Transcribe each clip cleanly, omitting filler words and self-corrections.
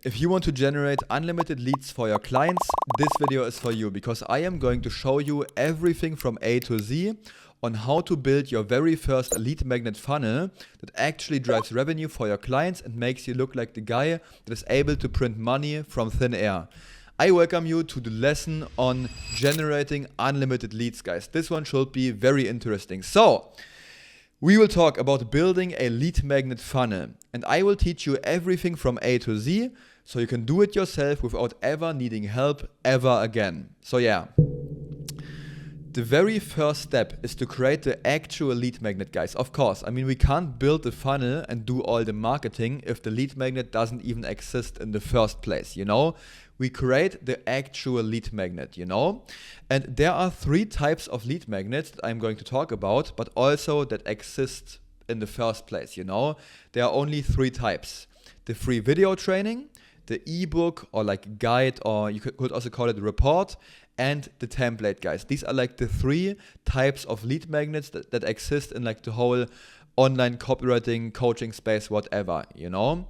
If you want to generate unlimited leads for your clients, this video is for you because I am going to show you everything from A to Z on how to build your very first lead magnet funnel that actually drives revenue for your clients and makes you look like the guy that is able to print money from thin air. I welcome you to the lesson on generating unlimited leads, guys. This one should be very interesting. So, we will talk about building a lead magnet funnel, and I will teach you everything from A to Z so you can do it yourself without ever needing help ever again. So yeah, the very first step is to create the actual lead magnet, guys. Of course, I mean, we can't build the funnel and do all the marketing if the lead magnet doesn't even exist in the first place, you know? We create the actual lead magnet, you know? And there are 3 types of lead magnets that I'm going to talk about, but also that exist in the first place, you know? There are only 3 types. The free video training, the ebook or like guide, or you could also call it a report, and the template, guys. These are like the 3 types of lead magnets that exist in like the whole online copywriting, coaching space, whatever, you know?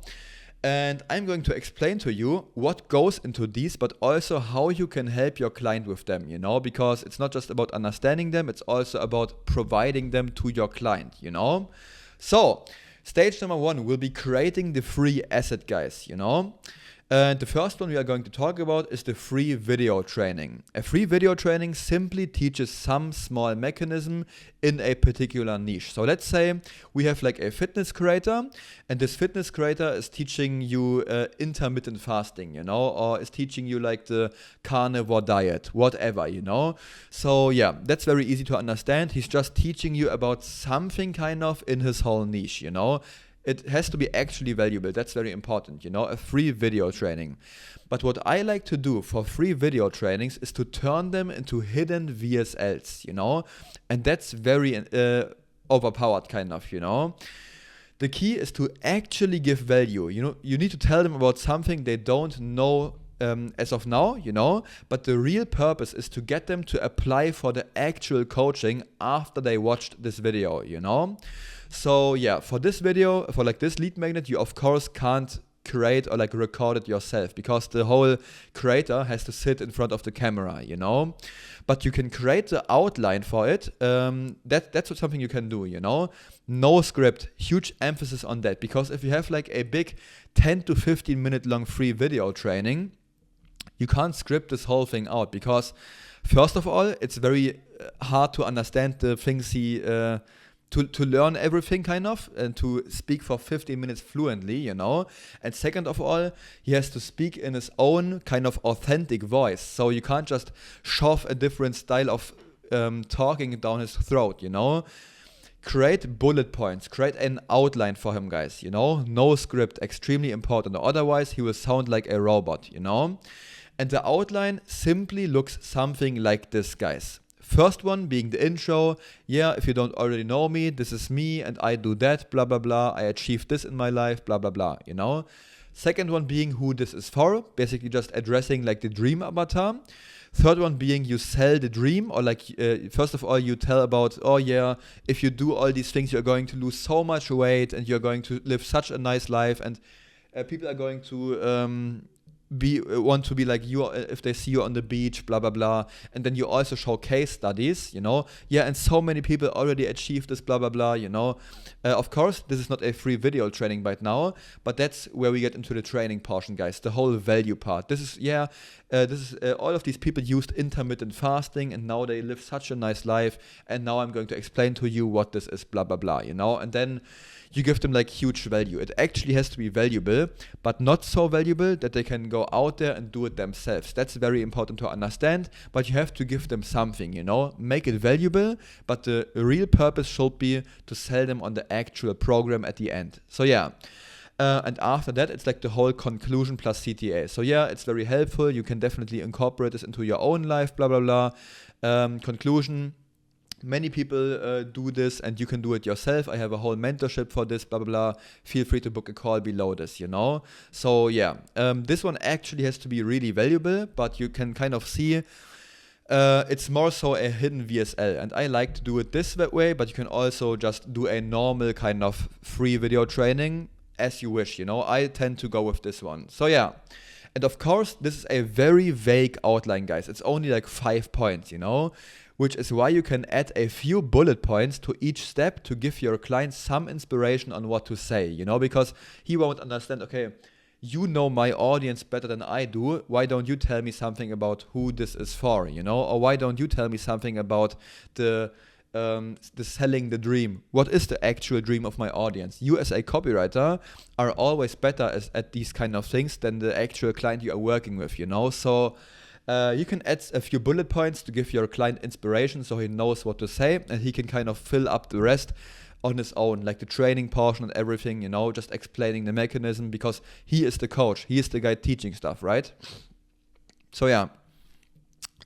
And I'm going to explain to you what goes into these, but also how you can help your client with them, you know, because it's not just about understanding them, it's also about providing them to your client, you know. So, stage number 1 will be creating the free asset, guys, you know. And the first one we are going to talk about is the free video training. A free video training simply teaches some small mechanism in a particular niche. So let's say we have like a fitness creator, and this fitness creator is teaching you intermittent fasting, you know, or is teaching you like the carnivore diet, whatever, you know. So yeah, that's very easy to understand. He's just teaching you about something kind of in his whole niche, you know. It has to be actually valuable. That's very important, you know, a free video training. But what I like to do for free video trainings is to turn them into hidden VSLs, you know, and that's very overpowered kind of, you know. The key is to actually give value. You know, you need to tell them about something they don't know as of now, you know, but the real purpose is to get them to apply for the actual coaching after they watched this video, you know. So yeah, for this video, for like this lead magnet, you of course can't create or like record it yourself because the whole creator has to sit in front of the camera, you know. But you can create the outline for it. That's something you can do, you know. No script, huge emphasis on that, because if you have like a big 10 to 15 minute long free video training, you can't script this whole thing out because first of all, it's very hard to understand the things to learn everything kind of and to speak for 15 minutes fluently, you know. And second of all, he has to speak in his own kind of authentic voice. So you can't just shove a different style of talking down his throat, you know. Create bullet points, create an outline for him, guys, you know. No script, extremely important. Otherwise, he will sound like a robot, you know. And the outline simply looks something like this, guys. First one being the intro. Yeah, if you don't already know me, this is me and I do that, blah, blah, blah. I achieved this in my life, blah, blah, blah, you know. Second one being who this is for, basically just addressing like the dream avatar. Third one being you sell the dream, or like first of all you tell about, oh yeah, if you do all these things you're going to lose so much weight and you're going to live such a nice life, and people are going to want to be like you if they see you on the beach, blah blah blah. And then you also show case studies, you know. Yeah, and so many people already achieved this, blah blah blah, you know. Of course, this is not a free video training right now, but that's where we get into the training portion, guys, the whole value part. This is all of these people used intermittent fasting and now they live such a nice life, and now I'm going to explain to you what this is, blah blah blah, you know. And then you give them like huge value. It actually has to be valuable, but not so valuable that they can go out there and do it themselves. That's very important to understand, but you have to give them something, you know. Make it valuable, but the real purpose should be to sell them on the actual program at the end. So yeah. And after that, it's like the whole conclusion plus CTA. So yeah, it's very helpful. You can definitely incorporate this into your own life, blah, blah, blah. Conclusion. Many people do this and you can do it yourself. I have a whole mentorship for this, blah, blah, blah. Feel free to book a call below this, you know. So yeah, this one actually has to be really valuable, but you can kind of see it's more so a hidden VSL. And I like to do it this way, but you can also just do a normal kind of free video training as you wish, I tend to go with this one. So yeah. And of course, this is a very vague outline, guys. It's only like 5 points, which is why you can add a few bullet points to each step to give your client some inspiration on what to say, because he won't understand, okay, you know my audience better than I do. Why don't you tell me something about who this is for, or why don't you tell me something about the selling the dream? What is the actual dream of my audience? You as a copywriter are always better at these kind of things than the actual client you are working with, So you can add a few bullet points to give your client inspiration so he knows what to say, and he can kind of fill up the rest on his own, like the training portion and everything, just explaining the mechanism, because he is the coach, he is the guy teaching stuff, right? So yeah.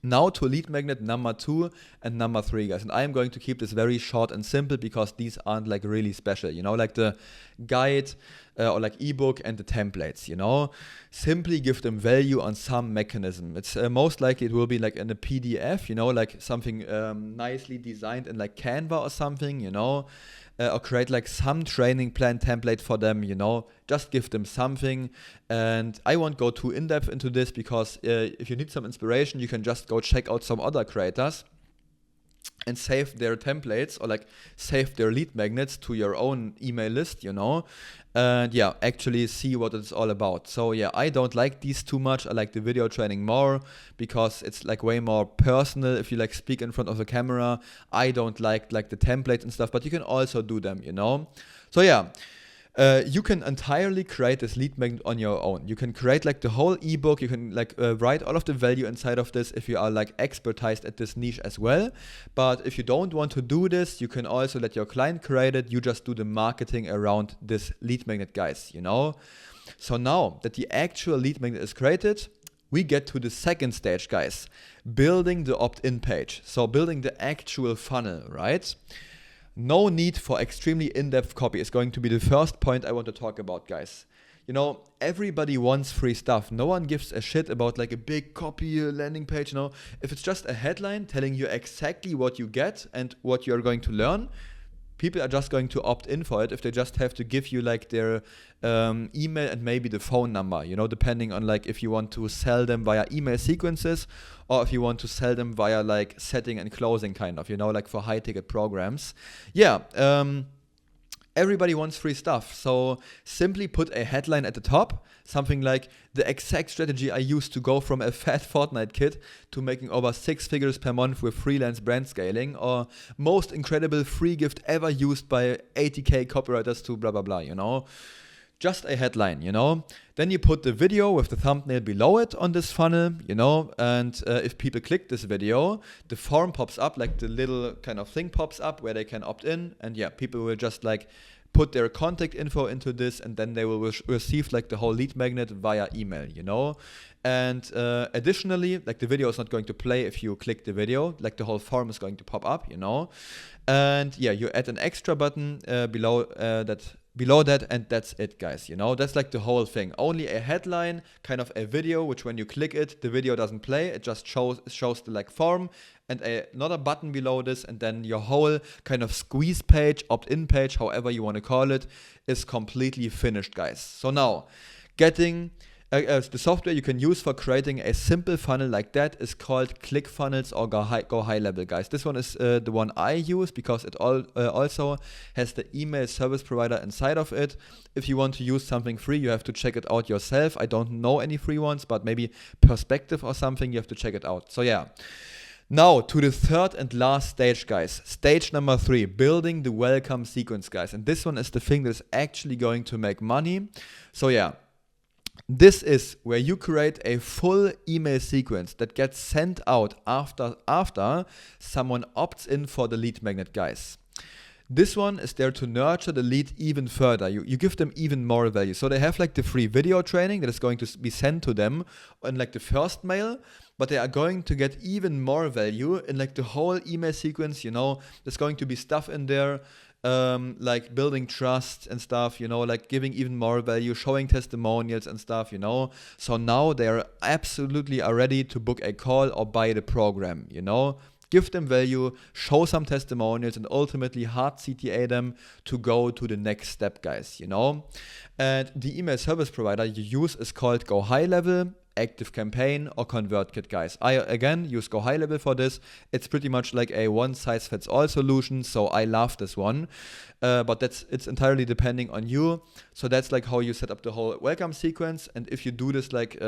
Now to lead magnet number 2 and number 3, guys. And I'm going to keep this very short and simple because these aren't like really special, like the guide or like ebook and the templates, Simply give them value on some mechanism. It's most likely it will be like in a PDF, like something nicely designed in like Canva or something, or create like some training plan template for them, just give them something. And I won't go too in-depth into this because if you need some inspiration, you can just go check out some other creators and save their templates or like save their lead magnets to your own email list, and yeah, actually see what it's all about. So yeah, I don't like these too much. I like the video training more because it's like way more personal if you like speak in front of the camera. I don't like the templates and stuff, but you can also do them, So yeah. You can entirely create this lead magnet on your own. You can create like the whole ebook. You can like write all of the value inside of this if you are like expertised at this niche as well. But if you don't want to do this, you can also let your client create it. You just do the marketing around this lead magnet, guys, So now that the actual lead magnet is created, we get to the second stage, guys, building the opt-in page. So building the actual funnel, right? No need for extremely in-depth copy is going to be the first point I want to talk about, guys. Everybody wants free stuff. No one gives a shit about like a big copy landing page. If it's just a headline telling you exactly what you get and what you're going to learn, people are just going to opt in for it if they just have to give you like their email and maybe the phone number, depending on like if you want to sell them via email sequences or if you want to sell them via like setting and closing kind of, like for high ticket programs. Yeah. Everybody wants free stuff. So simply put a headline at the top, something like the exact strategy I used to go from a fat Fortnite kid to making over 6 figures per month with freelance brand scaling, or most incredible free gift ever used by 80k copywriters to blah, blah, blah, Just a headline, Then you put the video with the thumbnail below it on this funnel, and if people click this video, the form pops up, like the little kind of thing pops up where they can opt in, and yeah, people will just like put their contact info into this, and then they will receive like the whole lead magnet via email, And additionally, like the video is not going to play if you click the video, like the whole form is going to pop up, And yeah, you add an extra button below that, and that's it, guys. That's like the whole thing. Only a headline, kind of a video, which when you click it, the video doesn't play. It just shows the like form and another button below this, and then your whole kind of squeeze page, opt-in page, however you want to call it, is completely finished, guys. So now, getting the software you can use for creating a simple funnel like that is called ClickFunnels or Go High Level, guys. This one is the one I use because it also has the email service provider inside of it. If you want to use something free, you have to check it out yourself. I don't know any free ones, but maybe Perspective or something, you have to check it out. So yeah. Now to the third and last stage, guys. Stage number 3, building the welcome sequence, guys. And this one is the thing that is actually going to make money. So yeah. This is where you create a full email sequence that gets sent out after someone opts in for the lead magnet, guys. This one is there to nurture the lead even further. You give them even more value. So they have like the free video training that is going to be sent to them in like the first mail, but they are going to get even more value in like the whole email sequence, There's going to be stuff in there like building trust and stuff, like giving even more value, showing testimonials and stuff, So now they are absolutely ready to book a call or buy the program, give them value, show some testimonials, and ultimately hard CTA them to go to the next step, guys, you know. And the email service provider you use is called Go High Level, Active Campaign, or ConvertKit, guys. I again use Go High Level for this. It's pretty much like a one-size-fits-all solution, so I love this one. But it's entirely depending on you. So that's like how you set up the whole welcome sequence. And if you do this like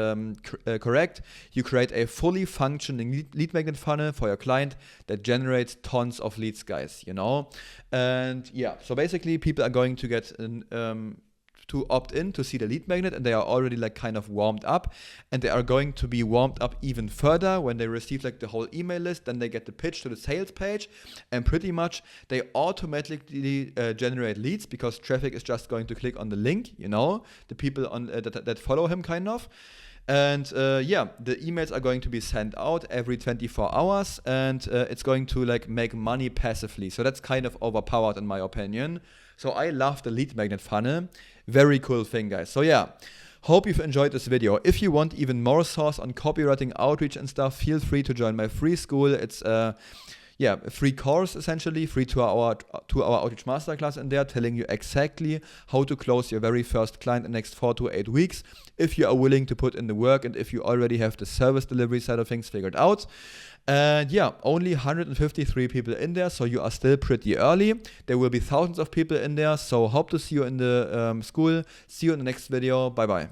correct, you create a fully functioning lead magnet funnel for your client that generates tons of leads, guys, you know. And yeah, so basically people are going to get an to opt in to see the lead magnet, and they are already like kind of warmed up, and they are going to be warmed up even further when they receive like the whole email list. Then they get the pitch to the sales page, and pretty much they automatically generate leads, because traffic is just going to click on the link, you know, the people on that follow him kind of. And yeah, the emails are going to be sent out every 24 hours, and it's going to like make money passively. So that's kind of overpowered in my opinion. So I love the lead magnet funnel. Very cool thing, guys. So yeah, hope you've enjoyed this video. If you want even more sauce on copywriting, outreach and stuff, feel free to join my free school. It's yeah, a free course, essentially, free 2-hour outreach masterclass in there, telling you exactly how to close your very first client in the next 4 to 8 weeks, if you are willing to put in the work and if you already have the service delivery side of things figured out. And yeah, only 153 people in there, so you are still pretty early. There will be thousands of people in there, so hope to see you in the school. See you in the next video. Bye bye.